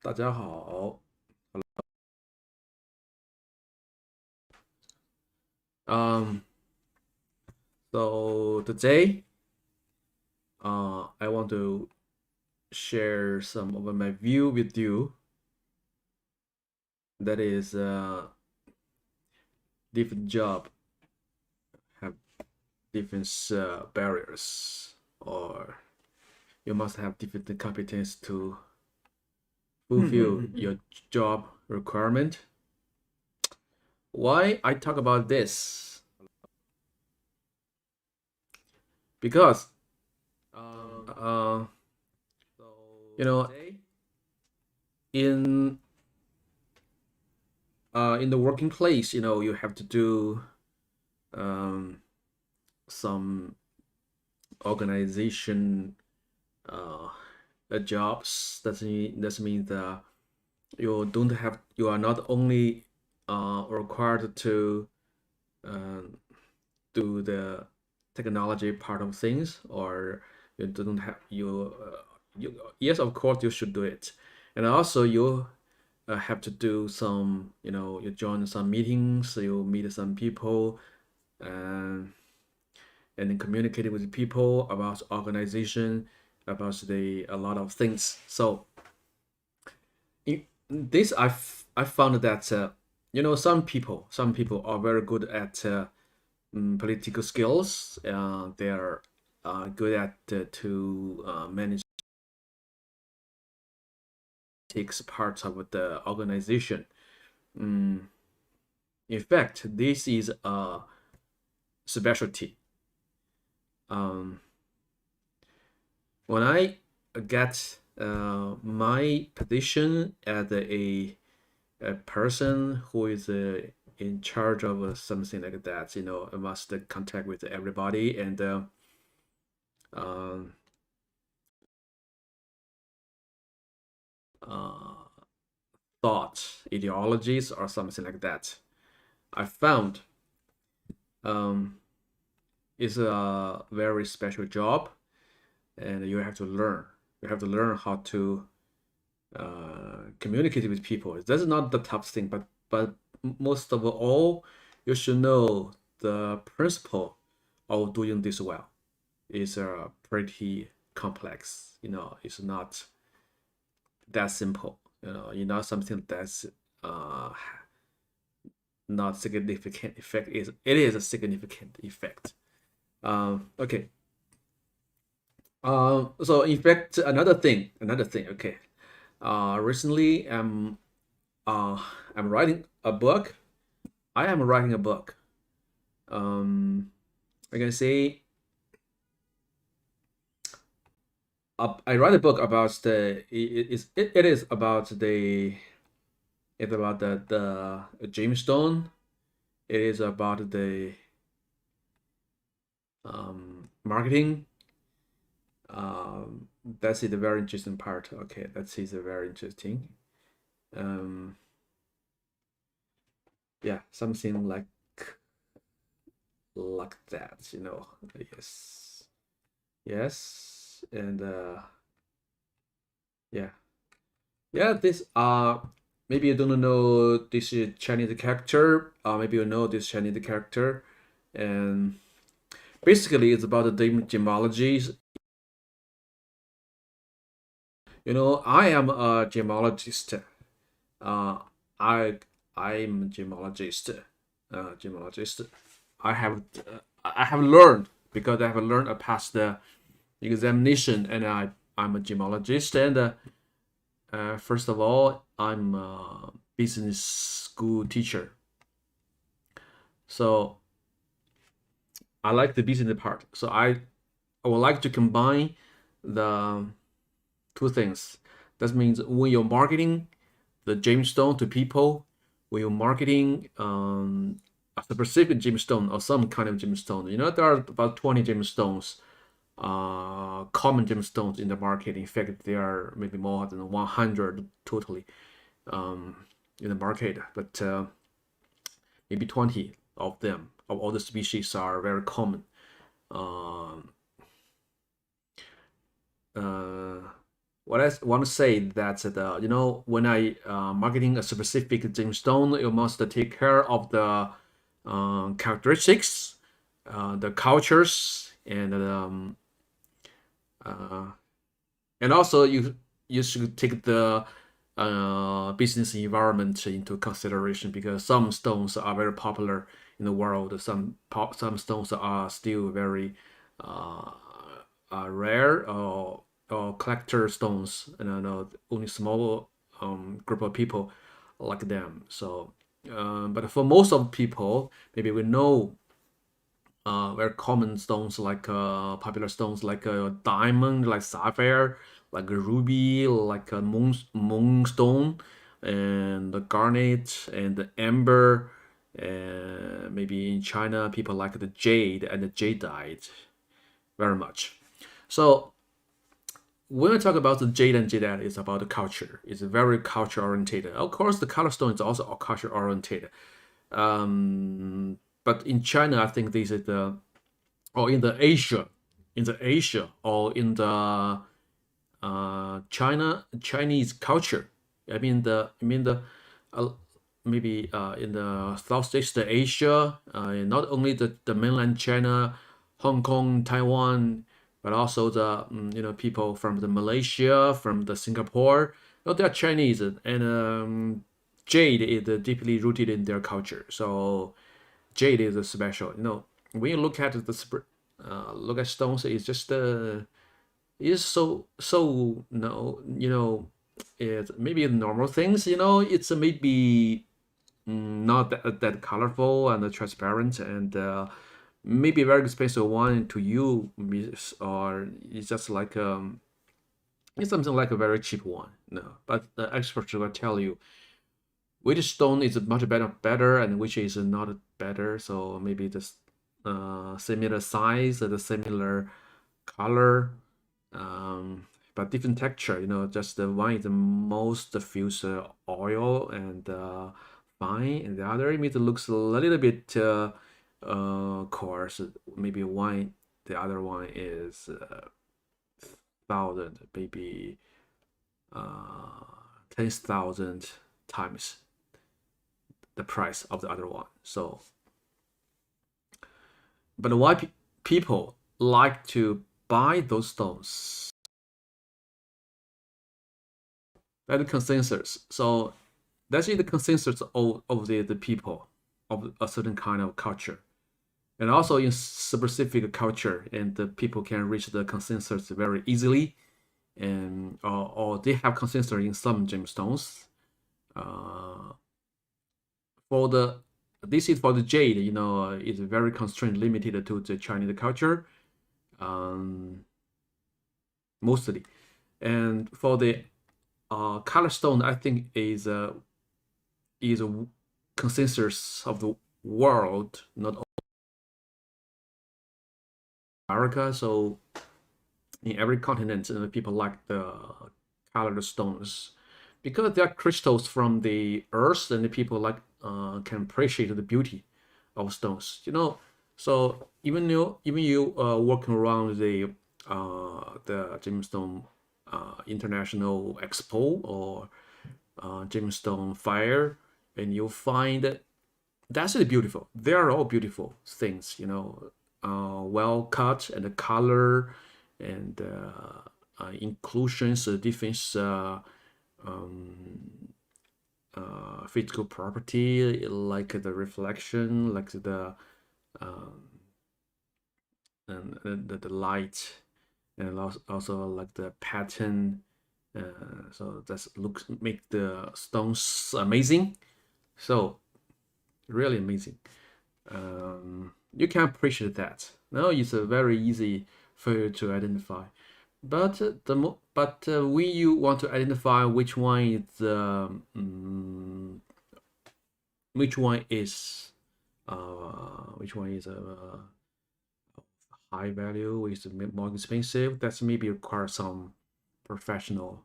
大家好。Um, so today, I want to share some of my view with you. That is, different job have different barriers, or you must have different competence to fulfill your job requirement. Why I talk about this? Because, uh, you know, in in the working place, you have to do um, some organization uh, jobs. That means you are not only required to uh, do the technology part of things, or you don't have you yes, of course you should do it, and also you have to do some, you join some meetings, you meet some people, and then communicating with people about organization, about the a lot of things. So in this, I found that some people are very good at political skills. They are good at to manage takes parts of the organization. Mm, in fact, this is a specialty. Um, when I get my position as a person who is in charge of something like that, I must contact with everybody and um, uh, thoughts, ideologies, or something like that. I found um, it's a very special job, and you have to learn. You have to learn how to communicate with people. That's not the tough thing, but most of all, you should know the principle of doing this well. Is pretty complex. It's not that simple. Not something that's uh, not significant effect. It is a significant effect. Okay. So in fact, another thing. Okay. Recently, uh, I'm writing a book. I am writing a book. I can say I write a book about it is about the gemstone. It is about the marketing. That's the very interesting part. Okay, that is a very interesting. Um, yeah, something like that. Yes, yes, and yeah, yeah. This maybe you don't know this Chinese character. Maybe you know this Chinese character, and basically it's about the gemology. I am a gemologist. Uh, I I'm a gemologist. Gemologist. I have I have learned because I have learned. I passed the examination, and I'm a gemologist. And first of all, I'm a business school teacher. So I like the business part. So I would like to combine the two things. That means when you're marketing the gemstone to people, when you're marketing a specific gemstone or some kind of gemstone, there are about 20 gemstones, common gemstones in the market. In fact, there are maybe more than 100 totally in the market, but maybe 20 of them, of all the species, are very common. Um, what I want to say that when I marketing a specific gemstone, you must take care of the characteristics, the cultures, uh, and also you should take the business environment into consideration, because some stones are very popular in the world. Some stones are still very uh, rare, or collector stones, and I know only small group of people like them. So, but for most of people, maybe we know very common stones, like popular stones like diamond, like sapphire, like a ruby, like a moonstone, and the garnet and the amber. And maybe in China, people like the jade and the jadeite very much. So when we talk about the jade and jadeite, it's about the culture. It's very culture oriented. Of course, the color stone is also culture oriented. But in China, I think this is or in the Asia, or in the Chinese culture. I mean the uh, maybe in the Southeast Asia, not only the mainland China, Hong Kong, Taiwan, but also the people from the Malaysia, from the Singapore. No, they are Chinese, and jade is deeply rooted in their culture. So jade is a special. When you look at look at stones, it's just it's so no it's maybe normal things. It's maybe not that colorful and transparent, and maybe very expensive one to you, or it's just like it's something like a very cheap one. No, but the experts will tell you which stone is much better and which is not better. So maybe just similar size and a similar color, but different texture. Just the one is the most diffuse oil and fine, and the other maybe it looks a little bit coarse. Maybe one, the other one is thousand, maybe 10,000 times the price of the other one. So, but why people like to buy those stones? That's the consensus. So that's the consensus of the people of a certain kind of culture. And also in specific culture, and the people can reach the consensus very easily, and or they have consensus in some gemstones. Uh, for the This is for the jade, is very constrained, limited to the Chinese culture, um, mostly. And for the color stone, I think is a consensus of the world, not America. So in every continent, people like the colored stones, because they are crystals from the earth, and the people like can appreciate the beauty of stones. So even you walking around the gemstone international expo, or gemstone fair, and you'll find that that's really beautiful. They are all beautiful things, well cut, and the color, and inclusions, different um, physical property, like the reflection, like um, and the light, and also like the pattern. So that looks make the stones amazing. So really amazing. You can appreciate that. Now it's very easy for you to identify. But when you want to identify which one is high value, which is more expensive, that's maybe require some professional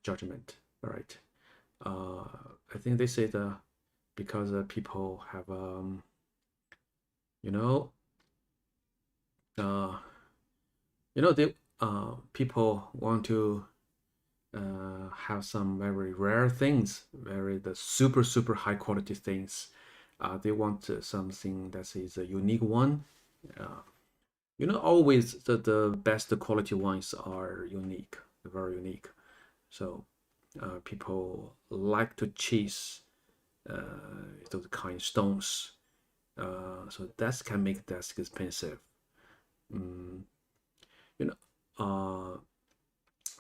judgment, right? Uh, I think they say that because people have you know uh, they people want to have some very rare things, the super high quality things. They want something that is a unique one. Uh, always the best quality ones are unique, very unique. So people like to chase those kind of stones. So that can make desk expensive. Mm, you know,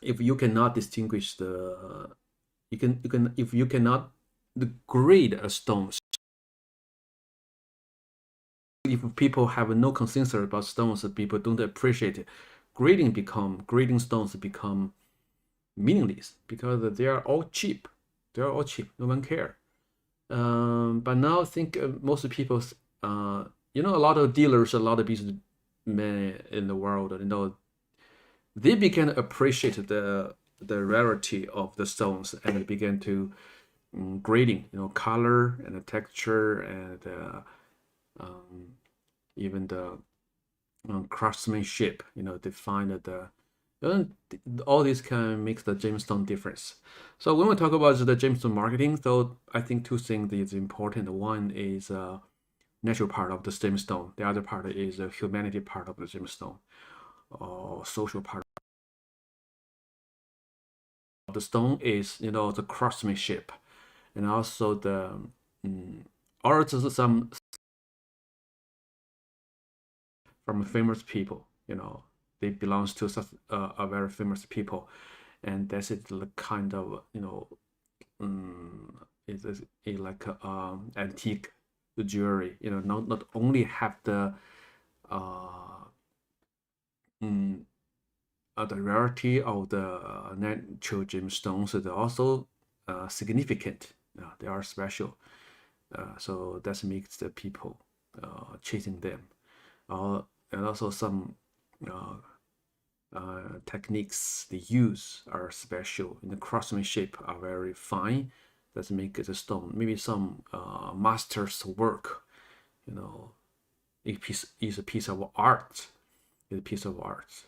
if you cannot distinguish you can if you cannot grade a stones, if people have no consensus about stones, people don't appreciate it. Grading stones become meaningless because they are all cheap. They are all cheap. No one care. But now I think most people, a lot of dealers, a lot of businessmen in the world, they began to appreciate the rarity of the stones and they began to grading, color and the texture and even the craftsmanship. They find that all this can make the gemstone difference. So when we talk about the gemstone marketing, so I think two things is important. One is natural part of the gemstone. The other part is the humanity part of the gemstone, or social part of the stone is the craftsmanship, and also the or some from famous people. They belongs to such a very famous people, and that's it. The kind of is a like antique jewelry. Not only have uh, mm, the rarity of the natural gemstones, they're also significant. They are special. So that makes the people chasing them. And also some uh, techniques they use are special. The craftsmanship are very fine. That make the stone maybe some master's work. Is a piece of art. Is a piece of art.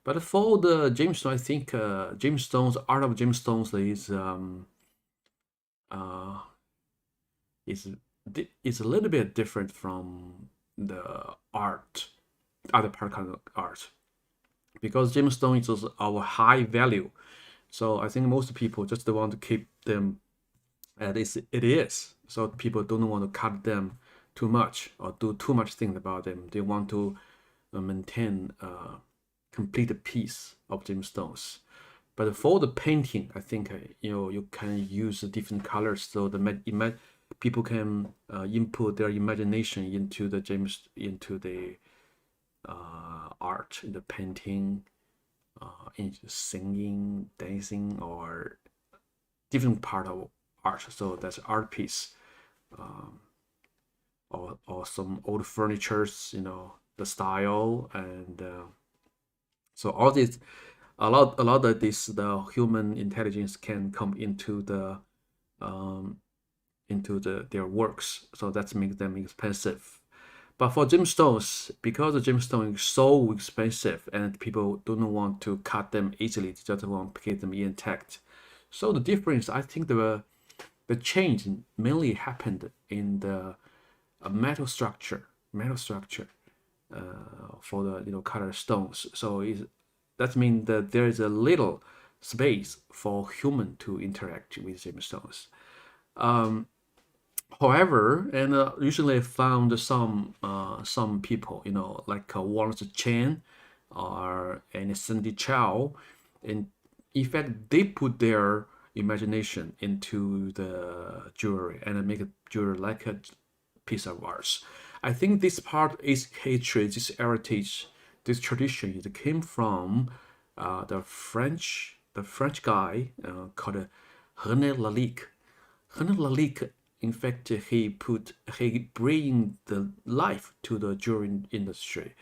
But for the gemstone, I think art of gemstones uh, is is a little bit different from the other part kind of art, because gemstone is our high value. So I think most people just want to keep them as it is. So people don't want to cut them too much or do too much thing about them. They want to maintain a complete piece of gemstones. But for the painting, I think you can use different colors, so people can input their imagination into the art, in the painting, in singing, dancing, or different part of art. So that's art piece, or some old furnitures, the style, and so all this, a lot of this, the human intelligence can come um, into their works. So that makes them expensive. But for gemstones, because the gemstone is so expensive and people don't want to cut them easily, they just want to keep them intact. So the difference, I think the change mainly happened in the metal structure, for the color stones. So that means that there is a little space for human to interact with gemstones. However, and recently I found some people, like Wallace Chen or and Cindy Chow, and in fact they put their imagination into the jewelry and make a jewelry like a piece of art. I think this part is history, this heritage, this tradition. It came from the French guy called René Lalique. René Lalique, in fact, he bring the life to the jewelry industry.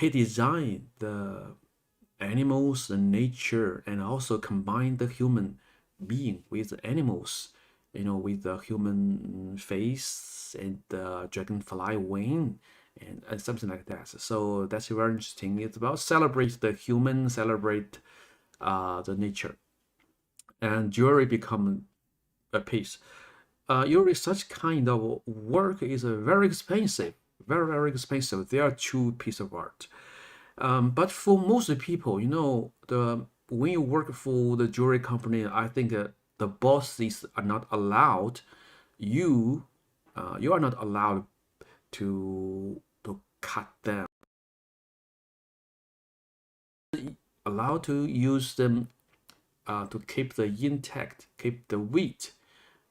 He designed the animals and nature, and also combined the human being with the animals, with the human face and the dragonfly wing and something like that. So that's very interesting. It's about celebrate the human, celebrate the nature, and jewelry become a piece. Usually such kind of work is very expensive, very expensive. They are two pieces of art. But for most people, the when you work for the jewelry company, I think the bosses are not allowed you you are not allowed to cut them, allowed to use them to keep the intact, keep the weight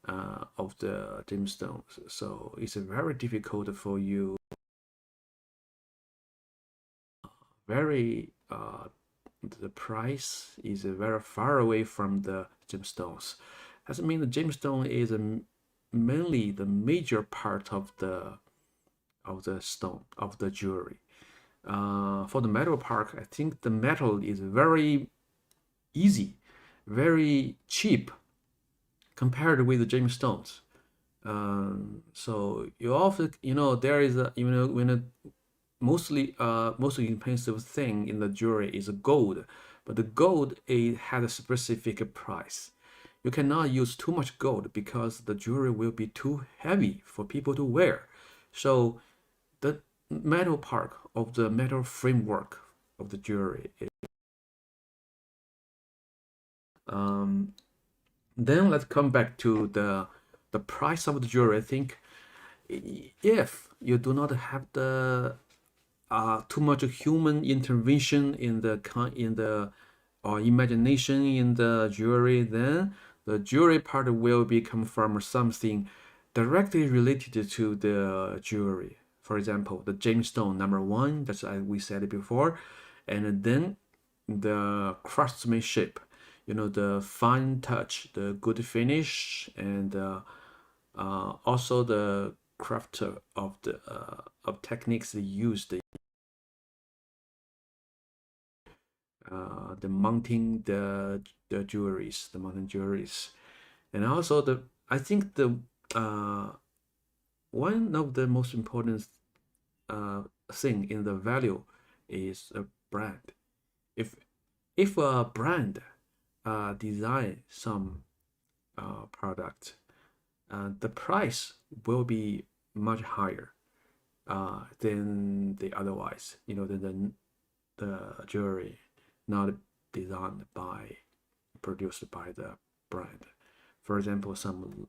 of the gemstones. So it's very difficult for you. Very the price is very far away from the gemstones. Doesn't mean the gemstone is mainly the major part of the stone of the jewelry. For the metal part, I think the metal is very easy, very cheap compared with the gemstones. So you often, there is a, when a most expensive thing in the jewelry is gold, but the gold it has a specific price. You cannot use too much gold because the jewelry will be too heavy for people to wear. So the metal part of the metal framework of the jewelry. Um, then let's come back to the price of the jewelry. I think if you do not have the too much human intervention in the or imagination in the jewelry, then the jewelry part will become from something directly related to the jewelry. For example, the gemstone number one, that's as we said it before, and then the craftsmanship, the fine touch, the good finish, and also the craft of techniques used, the mounting the jewelries, the mountain jewelries, and also I think the one of the most important thing in the value is a brand. If a brand design some product, the price will be much higher than the otherwise, than the jewelry not designed by, produced by the brand. For example, some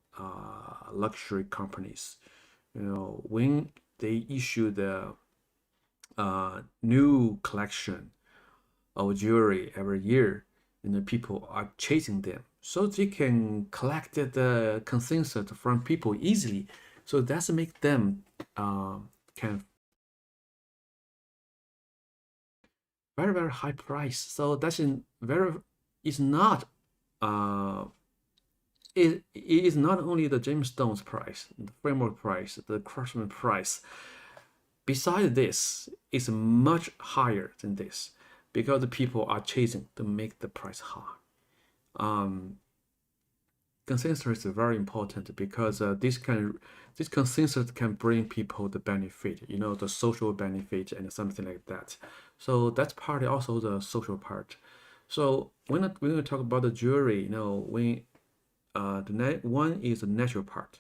luxury companies, when they issue the new collection of jewelry every year, people are chasing them, so they can collect the consensus from people easily. So that's make them kind of very high price. So that's in very it's not uh it is not only the gemstones price, the framework price, the craftsman price. Besides this, it's much higher than this because the people are chasing to make the price high. Consensus is very important because this consensus can bring people the benefit, the social benefit and something like that. So that's part also the social part. So when we talk about the jewelry, when one is the natural part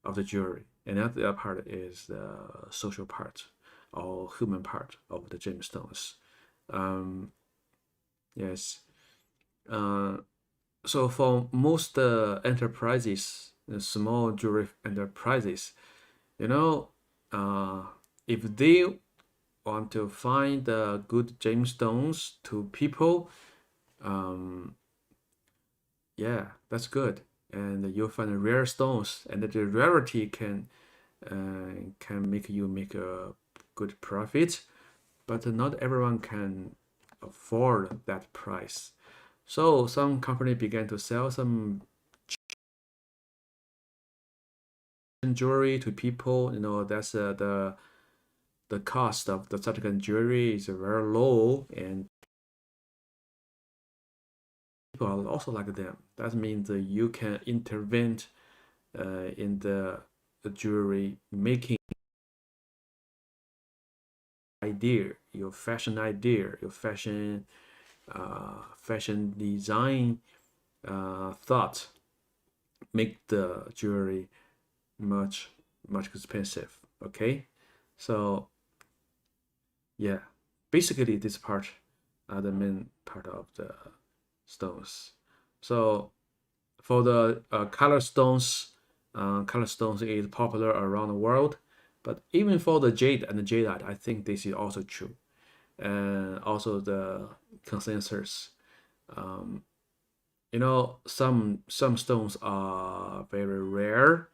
of the jewelry, and the other part is the social part or human part of the gemstones. Yes. Uh, so for most enterprises, small jewelry enterprises, you know, uh, if they want to find good gemstones to people, um, yeah, that's good. And you'll find rare stones, and the rarity can make you make a good profit, but not everyone can afford that price. So some company began to sell some jewelry to people. That's the cost of the such kind of jewelry is very low, and people are also like them. That means you can intervene in the jewelry making idea, your fashion idea, your fashion design thought make the jewelry much expensive. Okay, so yeah, basically this part are the main part of the stones. So for the color stones is popular around the world, but even for the jade and the jadeite, I think this is also true. And also the consensus. Um, some stones are very rare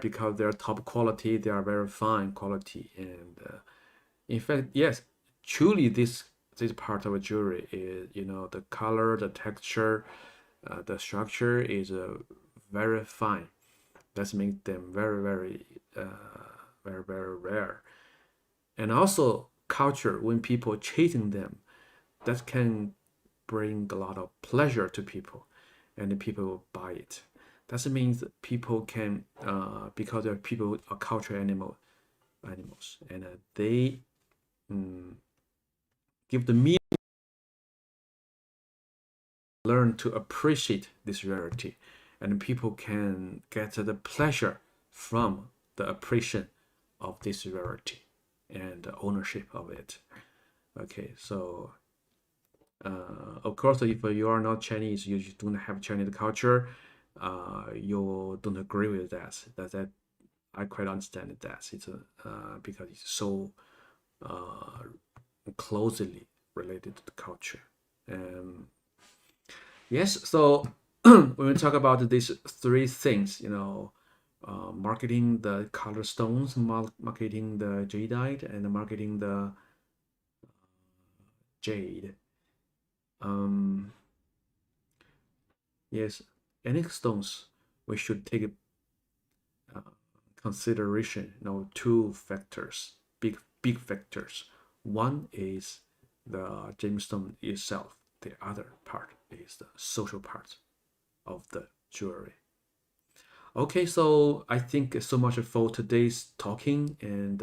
because they're top quality. They are very fine quality, and in fact, yes, truly this part of a jewelry is the color, the texture, the structure is very fine. That makes them very rare. And also culture when people chasing them, that can bring a lot of pleasure to people, and the people will buy it. That means people can because people are culture animals, and they give the meaning, learn to appreciate this rarity, and people can get the pleasure from the appreciation of this rarity and the ownership of it. Okay, so of course, if you are not Chinese, you don't have Chinese culture, you don't agree with that. That I quite understand that it's because it's so uh, closely related to the culture. Yes, so when we talk about these three things, marketing the color stones, marketing the jadeite, and marketing the jade. Yes, any stones we should take uh, consideration. Two factors, big factors. One is the gemstone itself. The other part is the social part of the jewelry. Okay, so I think so much for today's talking, and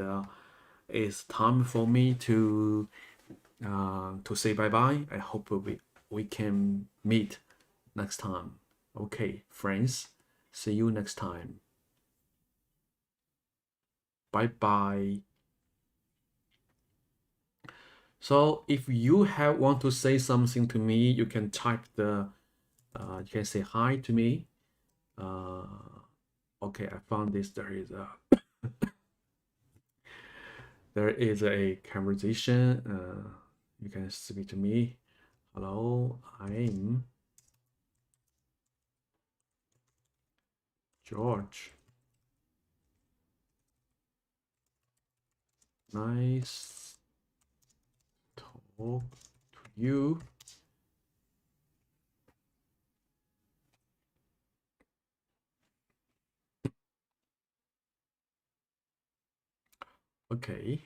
it's time for me to say bye bye. I hope we can meet next time. Okay, friends, see you next time. Bye bye. So if you want to say something to me, you can type you can say hi to me. Okay, I found this. There is a conversation. You can speak to me. Hello, I'm George. Nice talk to you. Okay.